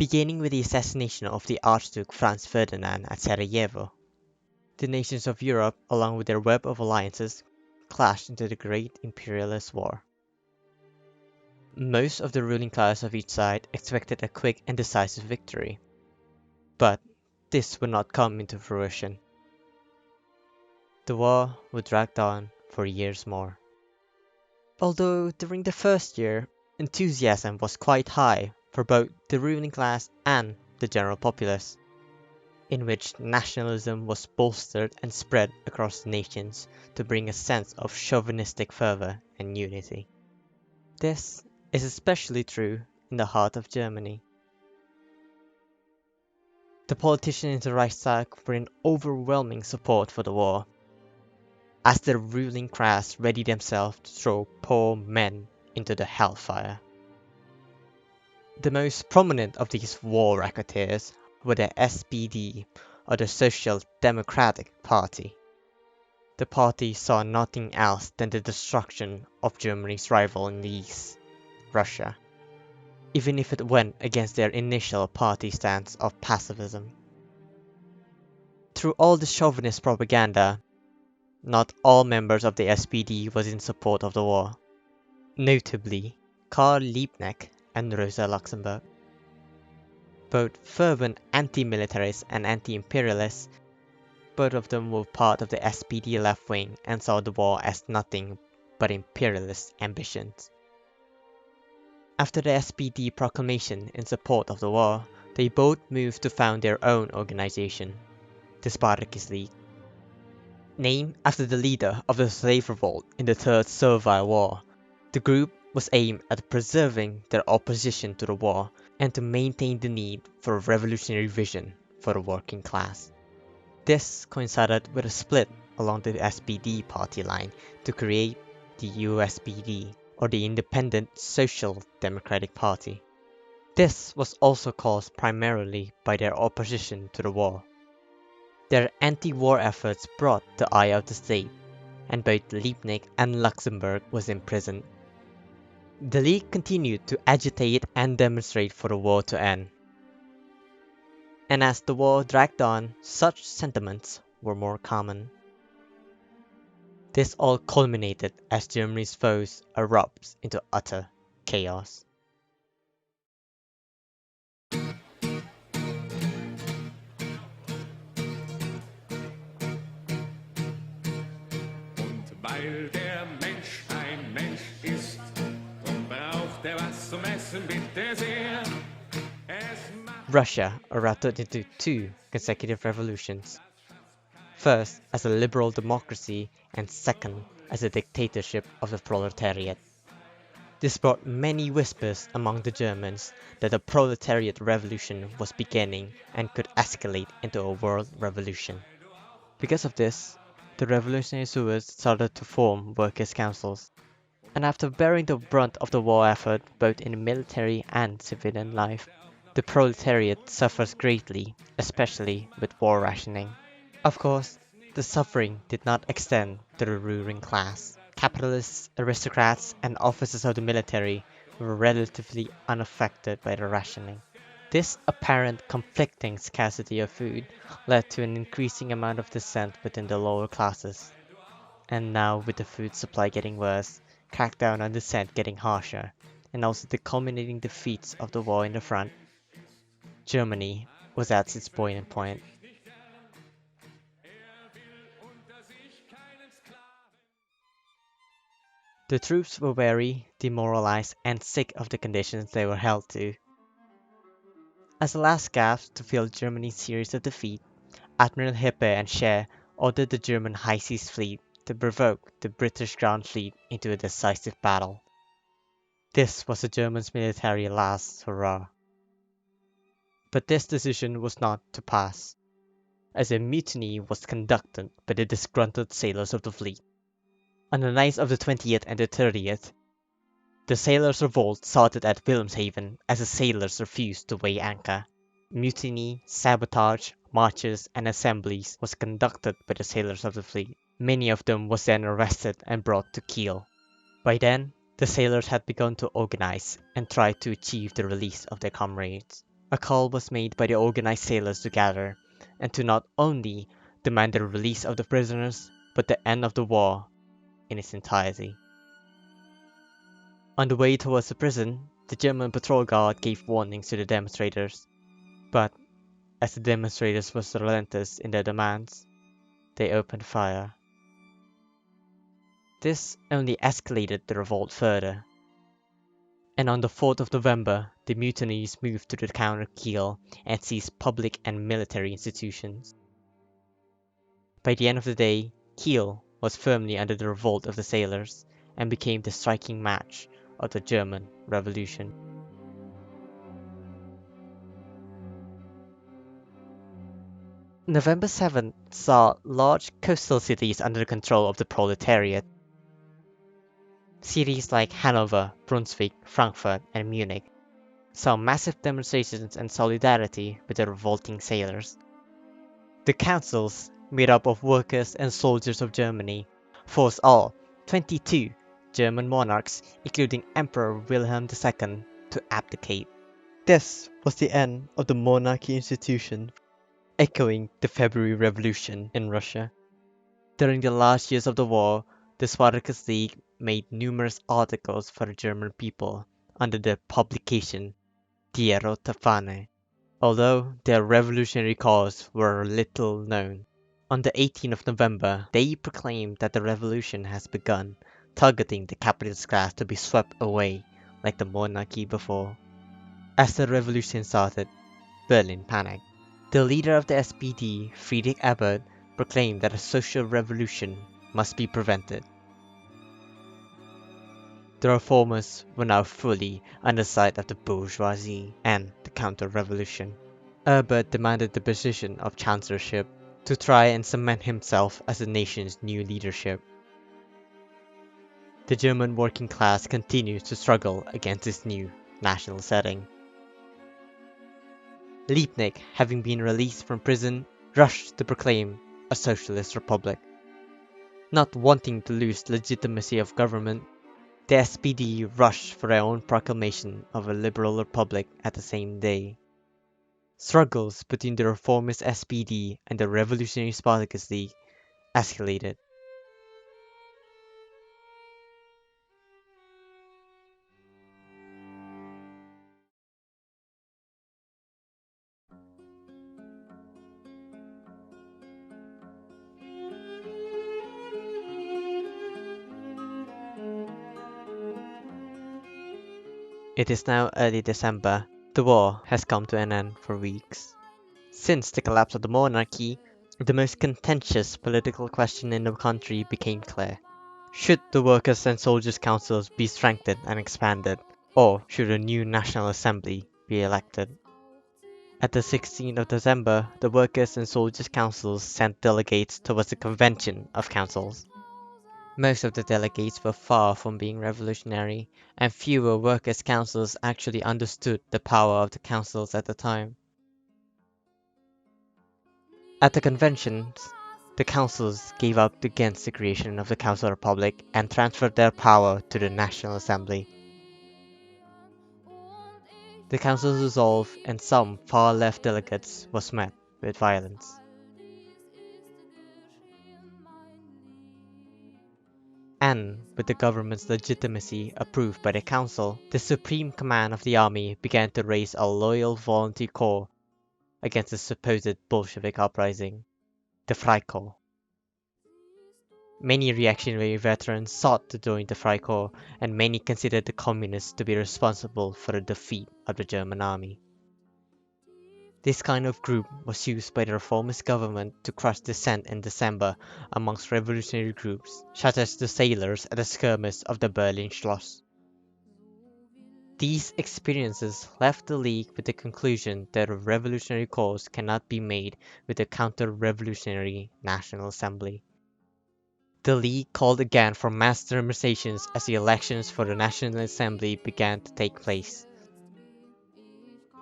beginning with the assassination of the Archduke Franz Ferdinand at Sarajevo. The nations of Europe, along with their web of alliances, clashed into the Great Imperialist War. Most of the ruling class of each side expected a quick and decisive victory, but this would not come into fruition. The war would drag on for years more. Although during the first year, enthusiasm was quite high for both the ruling class and the general populace, in which nationalism was bolstered and spread across the nations to bring a sense of chauvinistic fervor and unity. This is especially true in the heart of Germany. The politicians in the Reichstag were in overwhelming support for the war, as the ruling class readied themselves to throw poor men into the hellfire. The most prominent of these war racketeers were the SPD, or the Social Democratic Party. The party saw nothing else than the destruction of Germany's rival in the East, Russia, even if it went against their initial party stance of pacifism. Through all the chauvinist propaganda, not all members of the SPD was in support of the war, notably Karl Liebknecht and Rosa Luxemburg. Both fervent anti-militarists and anti-imperialists, both of them were part of the SPD left wing and saw the war as nothing but imperialist ambitions. After the SPD proclamation in support of the war, they both moved to found their own organization, the Spartacist League. Named after the leader of the slave revolt in the Third Servile War, the group was aimed at preserving their opposition to the war and to maintain the need for a revolutionary vision for the working class. This coincided with a split along the SPD party line to create the USPD, or the Independent Social Democratic Party. This was also caused primarily by their opposition to the war. Their anti-war efforts brought the eye of the state, and both Liebknecht and Luxemburg was imprisoned. The League continued to agitate and demonstrate for the war to end. And as the war dragged on, such sentiments were more common. This all culminated as Germany's foes erupts into utter chaos. Weil der Mensch ein Mensch ist, braucht was zum Essen, bitte sehr. Russia erupted into two consecutive revolutions. First as a liberal democracy, and second as a dictatorship of the proletariat. This brought many whispers among the Germans that a proletariat revolution was beginning and could escalate into a world revolution. Because of this, the revolutionary stewards started to form workers' councils. And after bearing the brunt of the war effort both in military and civilian life, the proletariat suffers greatly, especially with war rationing. Of course, the suffering did not extend to the ruling class. Capitalists, aristocrats, and officers of the military were relatively unaffected by the rationing. This apparent conflicting scarcity of food led to an increasing amount of dissent within the lower classes. And now, with the food supply getting worse, crackdown on dissent getting harsher, and also the culminating defeats of the war in the front, Germany was at its boiling point. The troops were weary, demoralized, and sick of the conditions they were held to. As a last gasp to fill Germany's series of defeat, Admiral Hippe and Scheer ordered the German High Seas Fleet to provoke the British ground fleet into a decisive battle. This was the Germans' military last hurrah. But this decision was not to pass, as a mutiny was conducted by the disgruntled sailors of the fleet. On the nights of the 20th and the 30th, the sailors' revolt started at Wilhelmshaven as the sailors refused to weigh anchor. Mutiny, sabotage, marches, and assemblies was conducted by the sailors of the fleet. Many of them was then arrested and brought to Kiel. By then, the sailors had begun to organize and try to achieve the release of their comrades. A call was made by the organized sailors to gather, and to not only demand the release of the prisoners, but the end of the war in its entirety. On the way towards the prison, the German patrol guard gave warnings to the demonstrators, but as the demonstrators were relentless in their demands, they opened fire. This only escalated the revolt further, and on the 4th of November, the mutineers moved to the town of Kiel and seized public and military institutions. By the end of the day, Kiel was firmly under the revolt of the sailors and became the striking match of the German Revolution. November 7th saw large coastal cities under the control of the proletariat. Cities like Hanover, Brunswick, Frankfurt, and Munich saw massive demonstrations and solidarity with the revolting sailors. The councils, made up of workers and soldiers of Germany, forced all 22 German monarchs, including Emperor Wilhelm II, to abdicate. This was the end of the monarchy institution, echoing the February Revolution in Russia. During the last years of the war, the Spartacist League made numerous articles for the German people under the publication Die Rote Fahne, although their revolutionary cause were little known. On the 18th of November, they proclaimed that the revolution has begun, targeting the capitalist class to be swept away like the monarchy before. As the revolution started, Berlin panicked. The leader of the SPD, Friedrich Ebert, proclaimed that a social revolution must be prevented. The reformers were now fully on the side of the bourgeoisie and the counter-revolution. Ebert demanded the position of chancellorship to try and cement himself as the nation's new leadership. The German working class continued to struggle against this new national setting. Liebknecht, having been released from prison, rushed to proclaim a socialist republic. Not wanting to lose legitimacy of government, the SPD rushed for their own proclamation of a liberal republic at the same day. Struggles between the reformist SPD and the revolutionary Spartacist League escalated. It is now early December. The war has come to an end for weeks. Since the collapse of the monarchy, the most contentious political question in the country became clear. Should the Workers' and Soldiers' Councils be strengthened and expanded, or should a new National Assembly be elected? At the 16th of December, the Workers' and Soldiers' Councils sent delegates towards the Convention of Councils. Most of the delegates were far from being revolutionary, and fewer workers' councils actually understood the power of the councils at the time. At the conventions, the councils gave up against the creation of the Council Republic and transferred their power to the National Assembly. The council's resolve and some far-left delegates was met with violence. And with the government's legitimacy approved by the council, the supreme command of the army began to raise a loyal volunteer corps against the supposed Bolshevik uprising, the Freikorps. Many reactionary veterans sought to join the Freikorps, and many considered the communists to be responsible for the defeat of the German army. This kind of group was used by the reformist government to crush dissent in December amongst revolutionary groups, such as the sailors at the skirmish of the Berlin Schloss. These experiences left the League with the conclusion that a revolutionary cause cannot be made with a counter-revolutionary National Assembly. The League called again for mass demonstrations as the elections for the National Assembly began to take place.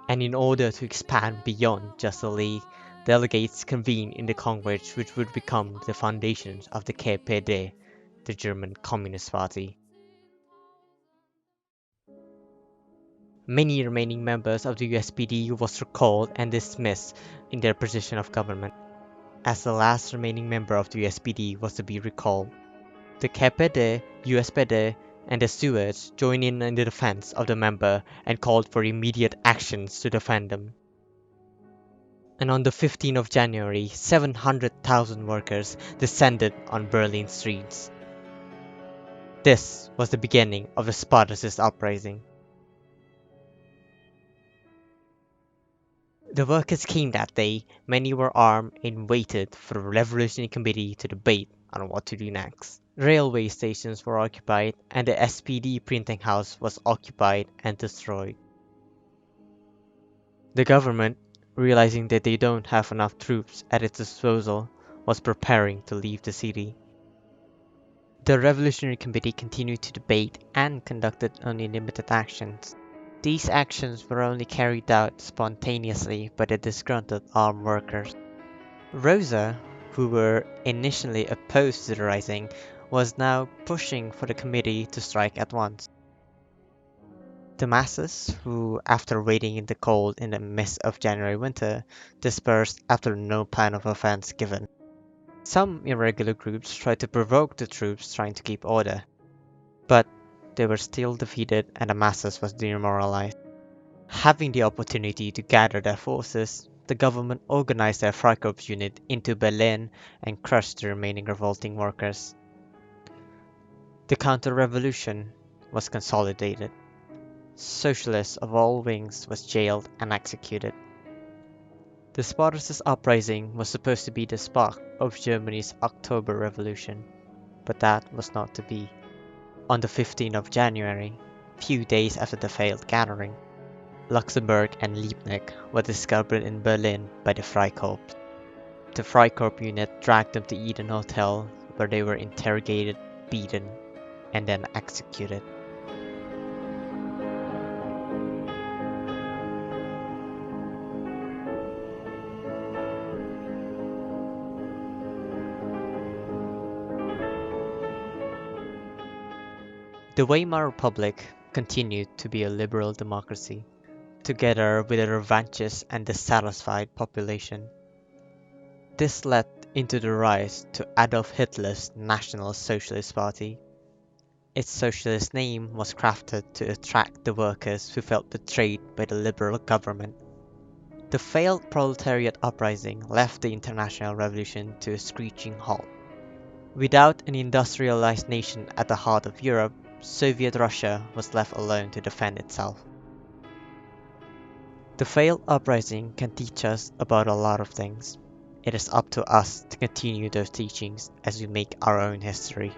And in order to expand beyond just the League, delegates convened in the Congress which would become the foundations of the KPD, the German Communist Party. Many remaining members of the USPD was recalled and dismissed in their position of government. As the last remaining member of the USPD was to be recalled, the KPD, USPD, and the stewards joined in the defense of the member and called for immediate actions to defend them. And on the 15th of January, 700,000 workers descended on Berlin streets. This was the beginning of the Spartacist Uprising. The workers came that day, many were armed and waited for the Revolutionary Committee to debate on what to do next. Railway stations were occupied and the SPD printing house was occupied and destroyed. The government, realizing that they don't have enough troops at its disposal, was preparing to leave the city. The Revolutionary Committee continued to debate and conducted only limited actions. These actions were only carried out spontaneously by the disgruntled armed workers. Rosa, who were initially opposed to the rising, was now pushing for the committee to strike at once. The masses, who, after waiting in the cold in the midst of January winter, dispersed after no plan of offense given. Some irregular groups tried to provoke the troops trying to keep order, but they were still defeated and the masses was demoralized. Having the opportunity to gather their forces, the government organized their Freikorps unit into Berlin and crushed the remaining revolting workers. The counter-revolution was consolidated. Socialists of all wings was jailed and executed. The Spartacist Uprising was supposed to be the spark of Germany's October Revolution, but that was not to be. On the 15th of January, few days after the failed gathering, Luxembourg and Liebknecht were discovered in Berlin by the Freikorps. The Freikorps unit dragged them to Eden Hotel, where they were interrogated, beaten, and then executed. The Weimar Republic continued to be a liberal democracy, together with a revanchist and dissatisfied population. This led into the rise to Adolf Hitler's National Socialist Party. Its socialist name was crafted to attract the workers who felt betrayed by the liberal government. The failed proletariat uprising left the international revolution to a screeching halt. Without an industrialized nation at the heart of Europe, Soviet Russia was left alone to defend itself. The failed uprising can teach us about a lot of things. It is up to us to continue those teachings as we make our own history.